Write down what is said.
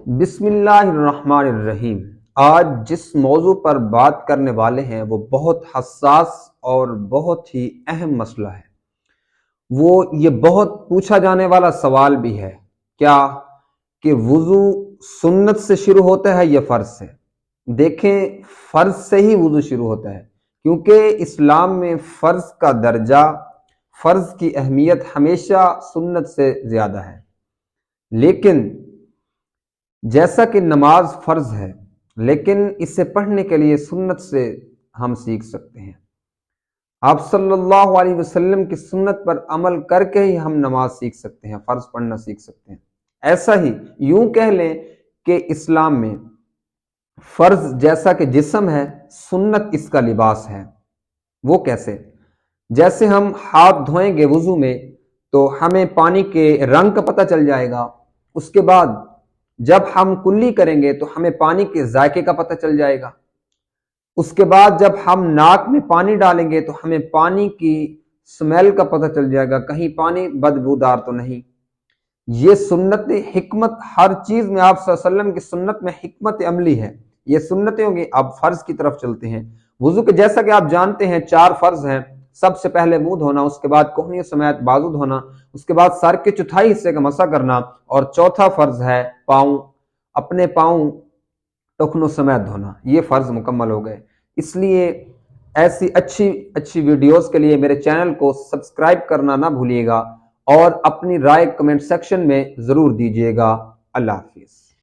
بسم اللہ الرحمن الرحیم۔ آج جس موضوع پر بات کرنے والے ہیں وہ بہت حساس اور بہت ہی اہم مسئلہ ہے۔ وہ یہ بہت پوچھا جانے والا سوال بھی ہے، کیا کہ وضو سنت سے شروع ہوتا ہے یا فرض سے؟ دیکھیں، فرض سے ہی وضو شروع ہوتا ہے، کیونکہ اسلام میں فرض کا درجہ، فرض کی اہمیت ہمیشہ سنت سے زیادہ ہے۔ لیکن جیسا کہ نماز فرض ہے، لیکن اسے پڑھنے کے لیے سنت سے ہم سیکھ سکتے ہیں۔ آپ صلی اللہ علیہ وسلم کی سنت پر عمل کر کے ہی ہم نماز سیکھ سکتے ہیں، فرض پڑھنا سیکھ سکتے ہیں۔ ایسا ہی یوں کہہ لیں کہ اسلام میں فرض جیسا کہ جسم ہے، سنت اس کا لباس ہے۔ وہ کیسے؟ جیسے ہم ہاتھ دھوئیں گے وضو میں تو ہمیں پانی کے رنگ کا پتہ چل جائے گا، اس کے بعد جب ہم کلی کریں گے تو ہمیں پانی کے ذائقے کا پتہ چل جائے گا، اس کے بعد جب ہم ناک میں پانی ڈالیں گے تو ہمیں پانی کی سمیل کا پتہ چل جائے گا، کہیں پانی بدبودار تو نہیں۔ یہ سنت حکمت، ہر چیز میں آپ صلی اللہ علیہ وسلم کی سنت میں حکمت عملی ہے۔ یہ سنتیں ہوں گی، اب فرض کی طرف چلتے ہیں۔ وضو کے جیسا کہ آپ جانتے ہیں 4 فرض ہیں۔ سب سے پہلے منہ دھونا، اس کے بعد کہنی سمیت بازو دھونا، اس کے بعد سر کے چوتھائی حصے کا مسح کرنا، اور چوتھا فرض ہے پاؤں، اپنے پاؤں ٹخنوں سمیت دھونا۔ یہ فرض مکمل ہو گئے۔ اس لیے ایسی اچھی ویڈیوز کے لیے میرے چینل کو سبسکرائب کرنا نہ بھولیے گا، اور اپنی رائے کمنٹ سیکشن میں ضرور دیجیے گا۔ اللہ حافظ۔